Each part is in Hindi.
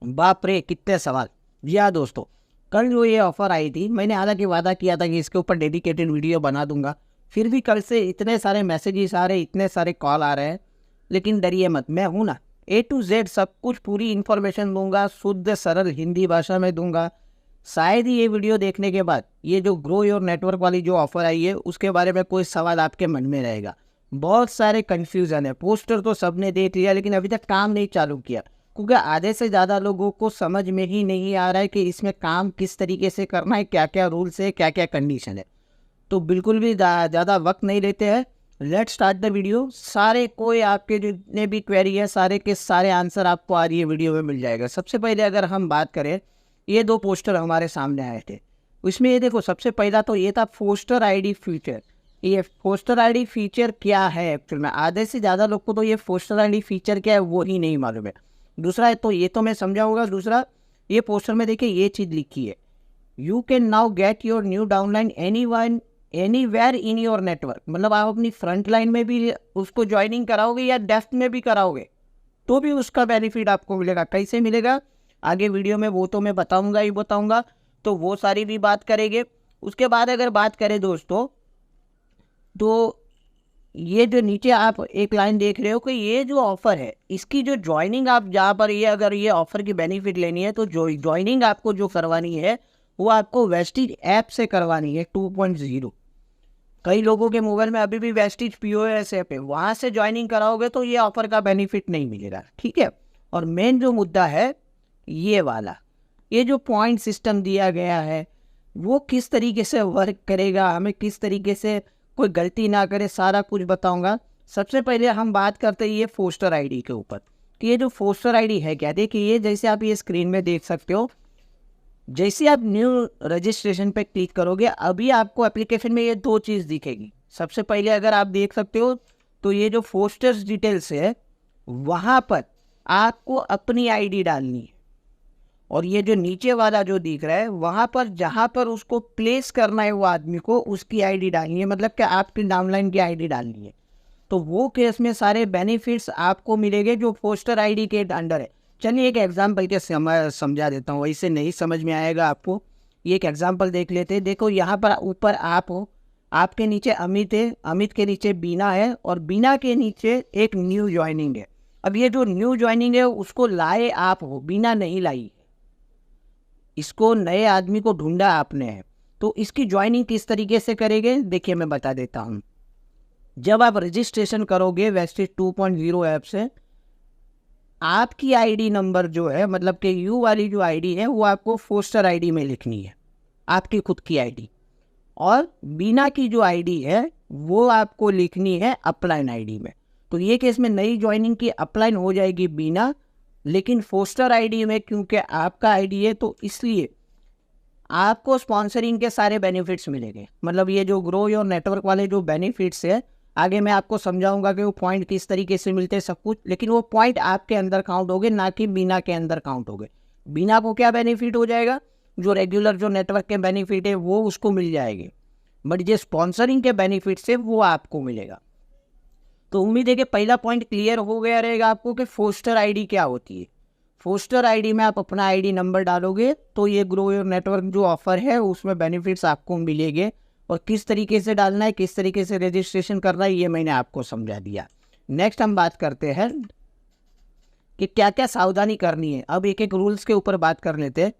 बाप रे कितने सवाल। जी हाँ दोस्तों, कल जो ये ऑफर आई थी, मैंने हालांकि वादा किया था कि इसके ऊपर डेडिकेटेड वीडियो बना दूंगा। फिर भी कल से इतने सारे मैसेजेस आ रहे, इतने सारे कॉल आ रहे हैं। लेकिन डरिए मत, मैं हूं ना। A to Z सब कुछ पूरी इन्फॉर्मेशन दूंगा, शुद्ध सरल हिंदी भाषा में दूंगा। शायद ही ये वीडियो देखने के बाद ये जो ग्रो योर नेटवर्क वाली जो ऑफर आई है उसके बारे में कोई सवाल आपके मन में रहेगा। बहुत सारे कंफ्यूजन है। पोस्टर तो सबने देख लिया लेकिन अभी तक काम नहीं चालू किया, क्योंकि आधे से ज़्यादा लोगों को समझ में ही नहीं आ रहा है कि इसमें काम किस तरीके से करना है, क्या क्या रूल्स है, क्या क्या कंडीशन है। तो बिल्कुल भी ज़्यादा वक्त नहीं लेते हैं। Let start the video. सारे कोई आपके जितने भी क्वेरी है सारे के सारे आंसर आपको आज ये वीडियो में मिल जाएगा। सबसे पहले अगर हम बात करें, ये दो पोस्टर हमारे सामने आए थे। उसमें ये देखो, सबसे पहला तो ये था पोस्टर आईडी फीचर। ये पोस्टर आईडी फीचर क्या है एक्चुअल में, आधे से ज़्यादा लोग को तो ये पोस्टर आईडी फीचर क्या है वो ही नहीं मालूम है। दूसरा है तो ये तो मैं समझाऊंगा। दूसरा, ये पोस्टर में देखिए ये चीज़ लिखी है, you can now get your new downline anywhere in your network. मतलब आप अपनी फ्रंट लाइन में भी उसको ज्वाइनिंग कराओगे या डेस्क में भी कराओगे तो भी उसका बेनिफिट आपको मिलेगा। कैसे मिलेगा आगे वीडियो में वो तो मैं बताऊंगा ही बताऊंगा, तो वो सारी भी बात करेंगे। उसके बाद अगर बात करें दोस्तों, तो ये जो नीचे आप एक लाइन देख रहे हो कि ये जो ऑफर है इसकी जो ज्वाइनिंग आप जहाँ पर ये अगर ये ऑफर की बेनिफिट लेनी है तो जो ज्वाइनिंग आपको जो करवानी है वो आपको वेस्टिज ऐप से करवानी है 2.0। कई लोगों के मोबाइल में अभी भी वेस्टिज POS ऐप है, वहाँ से ज्वाइनिंग कराओगे तो ये ऑफर का बेनिफिट नहीं मिलेगा, ठीक है। और मेन जो मुद्दा है ये वाला, ये जो पॉइंट सिस्टम दिया गया है वो किस तरीके से वर्क करेगा, हमें किस तरीके से कोई गलती ना करे, सारा कुछ बताऊंगा। सबसे पहले हम बात करते हैं ये पोस्टर आईडी के ऊपर कि ये जो पोस्टर आईडी है क्या। देखिए ये जैसे आप ये स्क्रीन में देख सकते हो, जैसे आप न्यू रजिस्ट्रेशन पे क्लिक करोगे अभी आपको एप्लीकेशन में ये दो चीज़ दिखेगी। सबसे पहले अगर आप देख सकते हो तो ये जो पोस्टर्स डिटेल्स है वहाँ पर आपको अपनी आईडी डालनी है, और ये जो नीचे वाला जो दिख रहा है वहाँ पर जहाँ पर उसको प्लेस करना है वो आदमी को उसकी आईडी डालनी है, मतलब कि आपकी डाउनलाइन की आईडी डालनी है। तो वो केस में सारे बेनिफिट्स आपको मिलेंगे जो पोस्टर आईडी के अंडर है। चलिए एक एग्जाम्पल के समझा देता हूँ, वैसे नहीं समझ में आएगा आपको। ये एक एग्जाम्पल देख लेते हैं। देखो यहाँ पर ऊपर आप हो, आपके नीचे अमित है, अमित के नीचे बीना है, और बीना के नीचे एक न्यू ज्वाइनिंग है। अब ये जो न्यू ज्वाइनिंग है उसको लाए आप हो, बीना नहीं लाई, इसको नए आदमी को ढूंढा आपने है। तो इसकी ज्वाइनिंग किस तरीके से करेंगे देखिए मैं बता देता हूँ। जब आप रजिस्ट्रेशन करोगे वेस्टेज 2.0 ऐप से, आपकी आईडी नंबर जो है, मतलब कि यू वाली जो आईडी है वो आपको पोस्टर आईडी में लिखनी है, आपकी खुद की आईडी। और बीना की जो आईडी है वो आपको लिखनी है अपलाइन आईडी में। तो ये केस में नई ज्वाइनिंग की अपलाइन हो जाएगी बीना, लेकिन पोस्टर आईडी में क्योंकि आपका आईडी है तो इसलिए आपको स्पॉन्सरिंग के सारे बेनिफिट्स मिलेंगे। मतलब ये जो ग्रो योर नेटवर्क वाले जो बेनिफिट्स है आगे मैं आपको समझाऊंगा कि वो पॉइंट किस तरीके से मिलते हैं सब कुछ, लेकिन वो पॉइंट आपके अंदर काउंट होंगे ना कि बीना के अंदर काउंट होंगे। बीना को क्या बेनिफिट हो जाएगा, जो रेगुलर जो नेटवर्क के बेनिफिट है वो उसको मिल जाएंगे, बट जो स्पॉन्सरिंग के बेनिफिट्स है वो आपको मिलेगा। तो उम्मीद है कि पहला पॉइंट क्लियर हो गया रहेगा आपको कि पोस्टर आईडी क्या होती है। पोस्टर आईडी में आप अपना आईडी नंबर डालोगे तो ये ग्रो योर नेटवर्क जो ऑफर है उसमें बेनिफिट्स आपको मिलेंगे, और किस तरीके से डालना है, किस तरीके से रजिस्ट्रेशन करना है ये मैंने आपको समझा दिया। नेक्स्ट हम बात करते हैं कि क्या क्या सावधानी करनी है। अब एक एक रूल्स के ऊपर बात कर लेते हैं।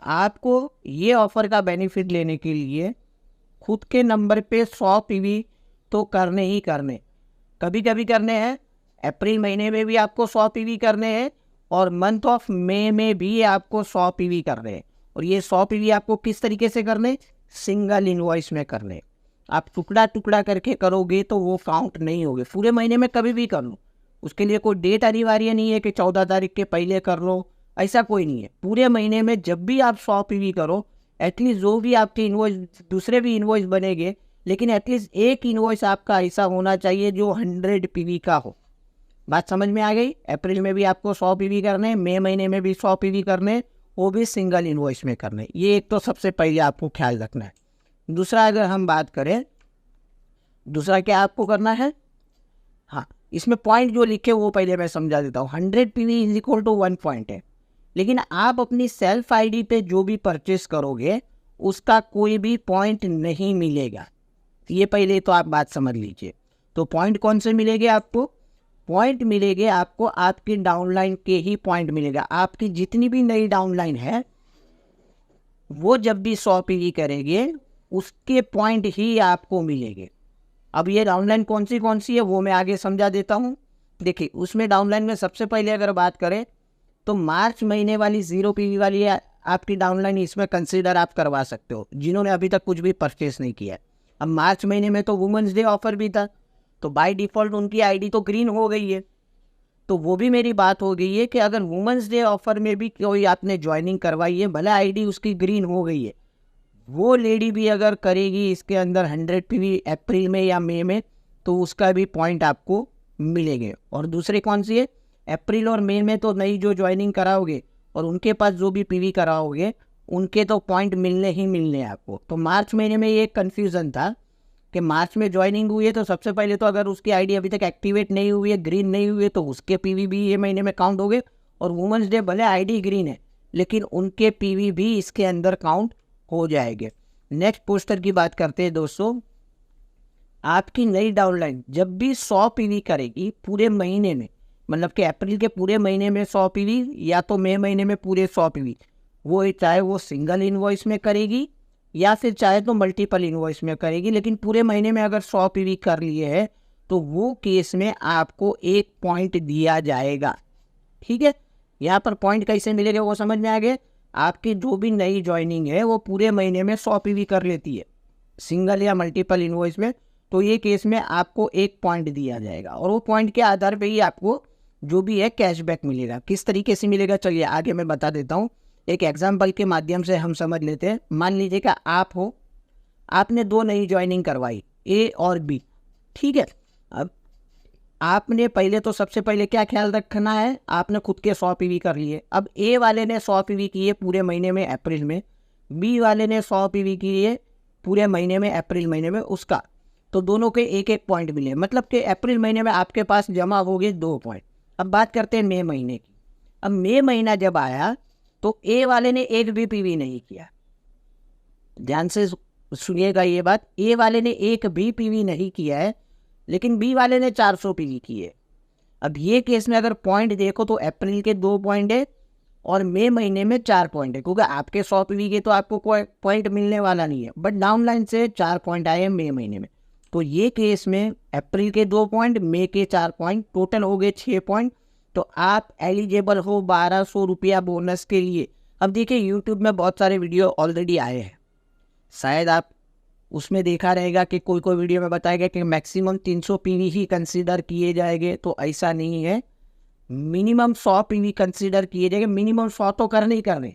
आपको ये ऑफर का बेनिफिट लेने के लिए खुद के नंबर पे 100 PV तो करने ही करने, कभी कभी करने हैं। अप्रैल महीने में भी आपको 100 PV करने हैं, और मंथ ऑफ मई में भी आपको 100 PV करने हैं। और ये 100 PV आपको किस तरीके से करने, सिंगल इनवॉइस में करने। आप टुकड़ा टुकड़ा करके करोगे तो वो काउंट नहीं होगे। पूरे महीने में कभी भी कर लो, उसके लिए कोई डेट अनिवार्य नहीं है कि 14 तारीख के पहले कर लो, ऐसा कोई नहीं है। पूरे महीने में जब भी आप 100 PV करो, एटलीस्ट जो भी आपके इनवॉइस दूसरे भी इनवॉइस बनेंगे, लेकिन एटलीस्ट एक इनवॉइस आपका ऐसा होना चाहिए जो 100 PV का हो। बात समझ में आ गई। अप्रैल में भी आपको 100 PV करने, मई महीने में भी 100 PV करने, वो भी सिंगल इनवॉइस में करने। ये एक तो सबसे पहले आपको ख्याल रखना है। दूसरा अगर हम बात करें, दूसरा क्या आपको करना है, हाँ इसमें पॉइंट जो लिखे वो पहले मैं समझा देता हूँ। 100 PV is equal to 1 point है। लेकिन आप अपनी सेल्फ आईडी पे जो भी परचेस करोगे उसका कोई भी पॉइंट नहीं मिलेगा। ये पहले तो आप बात समझ लीजिए। तो पॉइंट कौन से मिलेंगे आपको? पॉइंट मिलेंगे आपको आपकी डाउनलाइन के ही पॉइंट मिलेगा। आपकी जितनी भी नई डाउनलाइन है वो जब भी 100 पीवी करेंगे उसके पॉइंट ही आपको मिलेंगे। अब ये डाउनलाइन कौन सी है वो मैं आगे समझा देता हूँ। देखिए उसमें डाउनलाइन में सबसे पहले अगर बात करें तो मार्च महीने वाली 0 पीवी वाली आपकी डाउनलाइन इसमें कंसीडर आप करवा सकते हो, जिन्होंने अभी तक कुछ भी परचेस नहीं किया है। अब मार्च महीने में तो वुमेंस डे ऑफर भी था, तो बाय डिफ़ॉल्ट उनकी आईडी तो ग्रीन हो गई है। तो वो भी मेरी बात हो गई है कि अगर वुमेंस डे ऑफर में भी कोई आपने ज्वाइनिंग करवाई है, भले आईडी उसकी ग्रीन हो गई है, वो लेडी भी अगर करेगी इसके अंदर 100 पीवी अप्रैल में या मई में, तो उसका भी पॉइंट आपको मिलेंगे। और दूसरी कौन सी है? अप्रैल और मई में तो नई जो ज्वाइनिंग कराओगे और उनके पास जो भी पीवी कराओगे उनके तो पॉइंट मिलने ही मिलने आपको। तो मार्च महीने में ये कन्फ्यूज़न था कि मार्च में ज्वाइनिंग हुई है तो सबसे पहले तो अगर उसकी आईडी अभी तक एक्टिवेट नहीं हुई है, ग्रीन नहीं हुई है, तो उसके पीवी भी ये महीने में काउंट हो गए। और वुमेंस डे भले आईडी ग्रीन है लेकिन उनके पीवी भी इसके अंदर काउंट हो जाएंगे। नेक्स्ट पोस्टर की बात करते हैं दोस्तों। आपकी नई डाउनलाइन जब भी 100 पीवी करेगी पूरे महीने में, मतलब कि अप्रैल के पूरे महीने में 100 पीवी या तो मई महीने में पूरे 100 पीवी, वो चाहे वो सिंगल इनवॉइस में करेगी या फिर चाहे तो मल्टीपल इनवॉइस में करेगी, लेकिन पूरे महीने में अगर 100 पीवी कर लिए है तो वो केस में आपको 1 पॉइंट दिया जाएगा। ठीक है, यहाँ पर पॉइंट कैसे मिलेगा वो समझ में आ गया। आपकी जो भी नई ज्वाइनिंग है वो पूरे महीने में 100 पीवी कर लेती है सिंगल या मल्टीपल इनवॉइस में, तो ये केस में आपको 1 पॉइंट दिया जाएगा और वो पॉइंट के आधार पे ही आपको जो भी है कैशबैक मिलेगा। किस तरीके से मिलेगा चलिए आगे मैं बता देता हूँ। एक एग्जाम्पल के माध्यम से हम समझ लेते हैं। मान लीजिए कि आप हो, आपने 2 नई ज्वाइनिंग करवाई ए और बी। ठीक है, अब आपने पहले तो सबसे पहले क्या ख्याल रखना है, आपने खुद के 100 पीवी कर लिए। अब ए वाले ने 100 पीवी किए पूरे महीने में अप्रैल में, बी वाले ने 100 पीवी किए पूरे महीने में अप्रैल महीने में उसका, तो दोनों के 1-1 पॉइंट मिले, मतलब कि अप्रैल महीने में आपके पास जमा हो गए 2 पॉइंट। अब बात करते हैं मई महीने की। अब मई महीना जब आया तो ए वाले ने 1 भी पीवी नहीं किया। ध्यान से सुनिएगा ये बात, ए वाले ने 1 भी पीवी नहीं किया है लेकिन बी वाले ने 400 पीवी किए। अब ये केस में अगर पॉइंट देखो तो अप्रैल के 2 पॉइंट है और मई महीने में 4 पॉइंट है, क्योंकि आपके 100 पीवी के तो आपको कोई पॉइंट मिलने वाला नहीं है, बट डाउनलाइन से 4 पॉइंट आए हैं मई महीने में। तो ये केस में अप्रैल के 2 पॉइंट, मई के 4 पॉइंट, टोटल हो गए 6 पॉइंट। तो आप एलिजिबल हो 1200 रुपया बोनस के लिए। अब देखिए यूट्यूब में बहुत सारे वीडियो ऑलरेडी आए हैं, शायद आप उसमें देखा रहेगा कि कोई कोई वीडियो में बताएगा कि मैक्सिमम 300 पीवी ही कंसीडर किए जाएंगे, तो ऐसा नहीं है। मिनिमम 100 पीवी कंसीडर किए जाएंगे। मिनिमम 100 तो करने ही करने,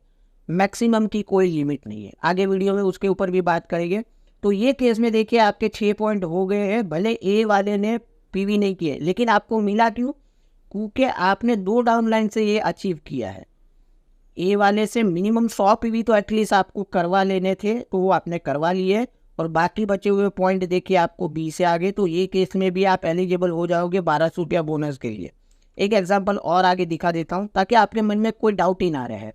मैक्सिमम की कोई लिमिट नहीं है। आगे वीडियो में उसके ऊपर भी बात करेंगे। तो ये केस में देखिए आपके 6 पॉइंट हो गए हैं, भले ए वाले ने पीवी नहीं किए लेकिन आपको मिला क्यों? क्योंकि आपने 2 डाउनलाइन से ये अचीव किया है। ए वाले से मिनिमम 100 पीवी तो एटलीस्ट आपको करवा लेने थे, तो वो आपने करवा लिए और बाकी बचे हुए पॉइंट देखिए आपको बी से आगे, तो ये केस में भी आप एलिजिबल हो जाओगे 1200 रुपया बोनस के लिए। एक एग्जांपल और आगे दिखा देता हूँ ताकि आपके मन में कोई डाउट ही ना रहे।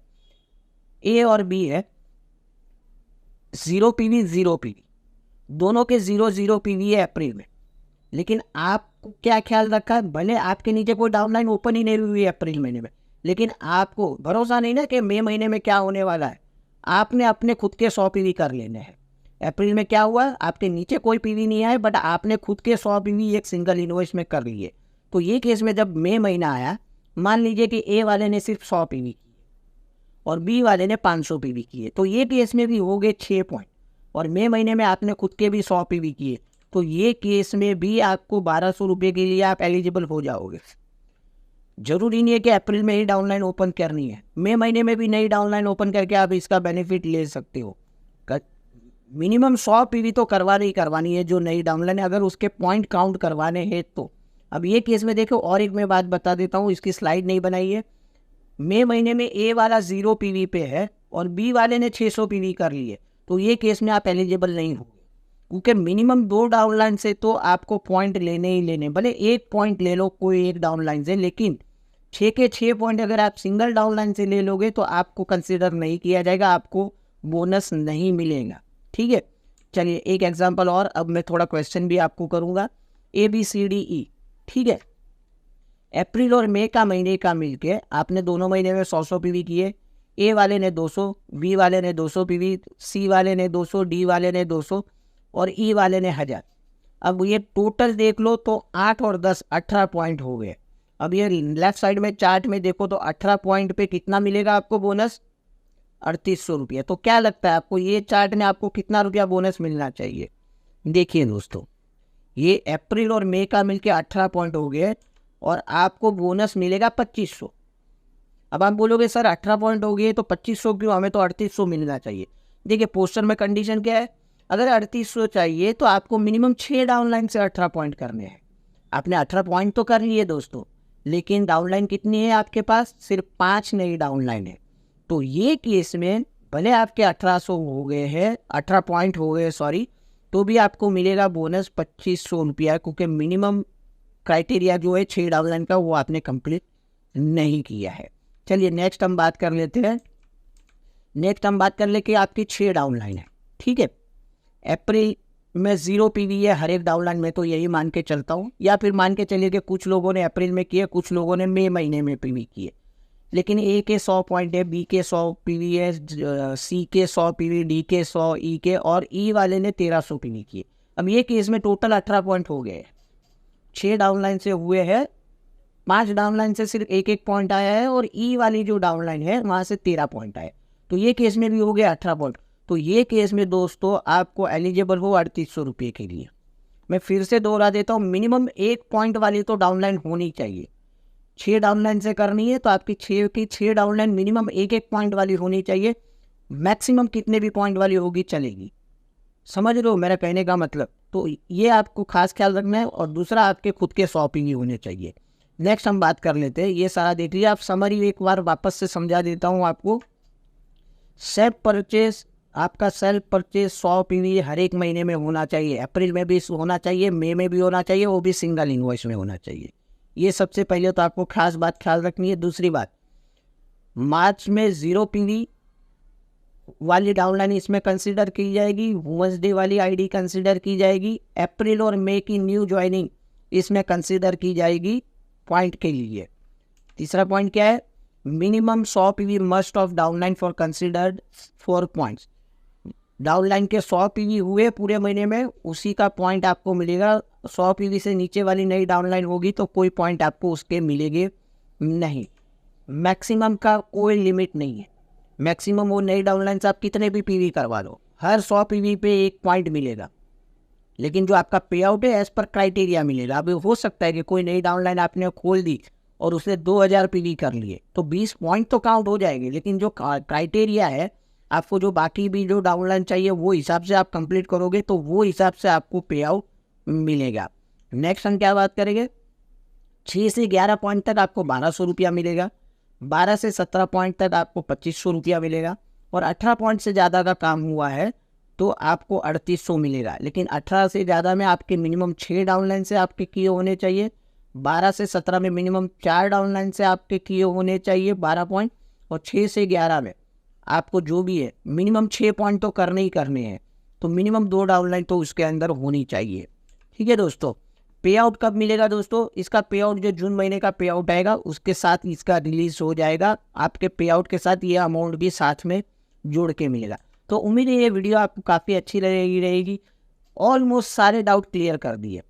ए और बी है 0 पीवी 0 पीवी, दोनों के 0-0 पीवी है अप्रैल में, लेकिन आपको क्या ख्याल रखा है, भले आपके नीचे कोई डाउनलाइन ओपन ही नहीं हुई है अप्रैल महीने में, लेकिन आपको भरोसा नहीं ना कि मई महीने में क्या होने वाला है। आपने अपने खुद के 100 पीवी कर लेने हैं। अप्रैल में क्या हुआ, आपके नीचे कोई पीवी नहीं आए बट आपने खुद के 100 पीवी एक सिंगल इनवॉइस में कर लिए। तो ये केस में जब मई महीना आया, मान लीजिए कि ए वाले ने सिर्फ 100 पीवी किए और बी वाले ने 500 पीवी किए, तो ये केस में भी हो गए 6 पॉइंट और मई महीने में आपने खुद के भी 100 पीवी किए, तो ये केस में भी आपको 1200 रुपये के लिए आप एलिजिबल हो जाओगे। जरूरी नहीं है कि अप्रैल में ही डाउनलाइन ओपन करनी है, मई महीने में भी नई डाउनलाइन ओपन करके आप इसका बेनिफिट ले सकते हो। मिनिमम 100 पीवी तो करवानी है जो नई डाउनलाइन, अगर उसके पॉइंट काउंट करवाने हैं तो। अब ये केस में देखो और एक मैं बात बता देता हूँ, इसकी स्लाइड नहीं बनाई है। मई महीने में ए वाला 0 पीवी पे है और बी वाले ने 600 पीवी कर लिए, तो ये केस में आप एलिजिबल नहीं होंगे, क्योंकि मिनिमम 2 डाउनलाइन से तो आपको पॉइंट लेने ही लेने, भले 1 पॉइंट ले लो कोई एक डाउनलाइन से, लेकिन 6 के 6 पॉइंट अगर आप सिंगल डाउनलाइन से ले लोगे तो आपको कंसिडर नहीं किया जाएगा, आपको बोनस नहीं मिलेगा। ठीक है, चलिए एक एग्जांपल और, अब मैं थोड़ा क्वेश्चन भी आपको करूँगा। ABCDE, ठीक है, अप्रैल और मई का महीने का मिलके आपने दोनों महीने में 100 पीवी किए। ए वाले ने 200, बी वाले ने 200 पीवी, सी वाले ने 200, डी वाले ने 200 और ई वाले ने 1000। अब ये टोटल देख लो तो 8 और 10 18 पॉइंट हो गए। अब ये लेफ्ट साइड में चार्ट में देखो तो 18 पॉइंट पे कितना मिलेगा आपको बोनस? 3800 रुपया। तो क्या लगता है आपको ये चार्ट में आपको कितना रुपया बोनस मिलना चाहिए? देखिए दोस्तों, ये अप्रैल और मई का मिलके 18 पॉइंट हो गए और आपको बोनस मिलेगा 2500। अब आप बोलोगे सर 18 पॉइंट हो गए तो 2500 क्यों, हमें तो 3800 मिलना चाहिए। देखिए पोस्टर में कंडीशन क्या है, अगर 3800 चाहिए तो आपको मिनिमम 6 डाउनलाइन से 18 पॉइंट करने हैं। आपने 18 पॉइंट तो कर लिए दोस्तों, लेकिन डाउनलाइन कितनी है आपके पास? सिर्फ 5 नई डाउनलाइन है। तो ये केस में भले आपके 1800 हो गए हैं, 18 पॉइंट हो गए सॉरी, तो भी आपको मिलेगा बोनस 2500 रुपया, क्योंकि मिनिमम क्राइटेरिया जो है 6 डाउनलाइन का वो आपने कंप्लीट नहीं किया है। चलिए नेक्स्ट हम बात कर लेते हैं। नेक्स्ट हम बात कर ले कि आपकी 6 डाउनलाइन है, ठीक है, अप्रैल में 0 पीवी है हर एक डाउनलाइन में, तो यही मान के चलता हूँ, या फिर मान के चलिए कि कुछ लोगों ने अप्रैल में किए, कुछ लोगों ने मई महीने में पीवी किए। लेकिन ए के 100 पॉइंट है, बी के 100 पीवी है, सी के 100 पीवी, डी के 100, ई के, और ई वाले ने 1300 पीवी किए। अब ये केस में टोटल 18 पॉइंट हो गए। 6 डाउनलाइन से हुए हैं, 5 डाउनलाइन से सिर्फ एक एक पॉइंट आया है, और ई वाली जो डाउनलाइन है वहाँ से 13 पॉइंट आए, तो ये केस में भी हो गया 18 पॉइंट। तो ये केस में दोस्तों आपको एलिजिबल हो 3800 रुपये के लिए। मैं फिर से दोहरा देता हूँ, मिनिमम 1 पॉइंट वाली तो डाउनलाइन होनी चाहिए। 6 डाउनलाइन से करनी है तो आपकी 6 की 6 डाउनलाइन मिनिमम 1 पॉइंट वाली होनी चाहिए। मैक्सिमम कितने भी पॉइंट वाली होगी चलेगी। समझ रहे हो मेरा कहने का मतलब? तो ये आपको खास ख्याल रखना है। और दूसरा, आपके खुद के 100 पीवी होने चाहिए। नेक्स्ट हम बात कर लेते हैं, ये सारा देख लीजिए आप, समरी एक बार वापस से समझा देता हूँ आपको। सेल्फ परचेज, आपका सेल्फ परचेज 100 पीवी हर एक महीने में होना चाहिए। अप्रैल में भी होना चाहिए, मई में भी होना चाहिए, वो भी सिंगल इनवॉइस में होना चाहिए। ये सबसे पहले तो आपको खास बात ख्याल रखनी है। दूसरी बात, मार्च में 0 पीवी वाली डाउनलाइन इसमें कंसिडर की जाएगी, वुमेंस डे वाली आईडी कंसिडर की जाएगी, अप्रैल और मई की न्यू ज्वाइनिंग इसमें कंसिडर की जाएगी पॉइंट के लिए। तीसरा पॉइंट क्या है? Minimum 100 PV must of downline for considered 4 points. Downline के 100 पीवी हुए पूरे महीने में, उसी का पॉइंट आपको मिलेगा। 100 पीवी से नीचे वाली नई डाउनलाइन होगी तो कोई पॉइंट आपको उसके मिलेंगे नहीं। मैक्सिमम का कोई लिमिट नहीं है। मैक्सिमम वो नई डाउनलाइन से आप कितने भी पीवी करवा लो, हर 100 पीवी पे 1 पॉइंट मिलेगा। लेकिन जो आपका पे आउट है एज पर क्राइटेरिया मिलेगा। अब हो सकता है कि कोई नई डाउनलाइन आपने खोल दी और उसने 2000 पीवी कर लिए तो 20 पॉइंट तो काउंट हो जाएंगे, लेकिन जो क्राइटेरिया है आपको, जो बाकी भी जो डाउनलाइन चाहिए वो हिसाब से आप कंप्लीट करोगे तो वो हिसाब से आपको पे आउट मिलेगा। नेक्स्ट हम क्या बात करेंगे? 6 से 11 पॉइंट तक आपको 1200 रुपया मिलेगा, 12 से 17 पॉइंट तक आपको 2500 रुपया मिलेगा, और 18 पॉइंट से ज़्यादा का काम हुआ है तो आपको 3800 मिलेगा। लेकिन 18 से ज़्यादा में आपके मिनिमम 6 डाउनलाइन से आपके किए होने चाहिए, 12 से 17 में मिनिमम 4 डाउनलाइन से आपके किए होने चाहिए 12 पॉइंट, और 6 से 11 में आपको जो भी है मिनिमम 6 पॉइंट तो करने ही करने हैं, तो मिनिमम 2 डाउनलाइन तो उसके अंदर होनी चाहिए। ठीक है दोस्तों, पे आउट कब मिलेगा दोस्तों? इसका पे आउट जो जून महीने का पे आउट आएगा उसके साथ इसका रिलीज हो जाएगा। आपके पे आउट के साथ ये अमाउंट भी साथ में जोड़ के मिलेगा। तो उम्मीद है ये वीडियो आपको काफ़ी अच्छी रहेगी। ऑलमोस्ट सारे डाउट क्लियर कर दिए।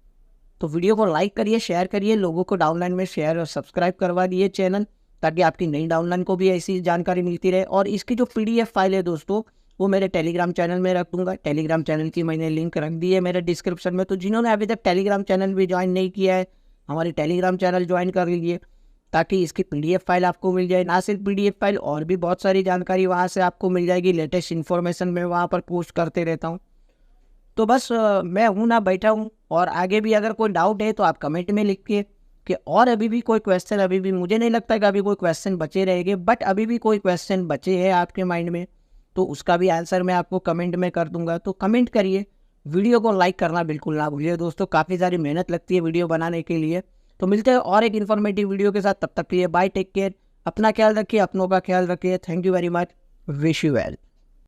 तो वीडियो को लाइक करिए, शेयर करिए, लोगों को डाउनलाइन में शेयर और सब्सक्राइब करवा दिए चैनल, ताकि आपकी नई डाउनलाइन को भी ऐसी जानकारी मिलती रहे। और इसकी जो PDF फाइल है दोस्तों वो मेरे टेलीग्राम चैनल में रख दूंगा। टेलीग्राम चैनल की मैंने लिंक रख दी है मेरे डिस्क्रिप्शन में। तो जिन्होंने अभी तक टेलीग्राम चैनल भी ज्वाइन नहीं किया है, हमारी टेलीग्राम चैनल ज्वाइन कर लीजिए, ताकि इसकी PDF फाइल आपको मिल जाए। ना सिर्फ PDF फाइल, और भी बहुत सारी जानकारी वहाँ से आपको मिल जाएगी। लेटेस्ट इन्फॉर्मेशन मैं वहाँ पर पोस्ट करते रहता हूँ। तो बस मैं हूँ ना, बैठा हूँ। और आगे भी अगर कोई डाउट है तो आप कमेंट में लिखिए कि और अभी भी कोई क्वेश्चन, अभी भी मुझे नहीं लगता कि अभी कोई क्वेश्चन बचे रहेंगे, बट अभी भी कोई क्वेश्चन बचे हैं आपके माइंड में तो उसका भी आंसर मैं आपको कमेंट में कर दूंगा। तो कमेंट करिए, वीडियो को लाइक करना बिल्कुल ना भूलिए दोस्तों। काफ़ी सारी मेहनत लगती है वीडियो बनाने के लिए, तो मिलते हैं और एक इन्फॉर्मेटिव वीडियो के साथ, तब तक के लिए बाय, टेक केयर, अपना ख्याल रखिए, अपनों का ख्याल रखिए। Thank you very much, wish you well.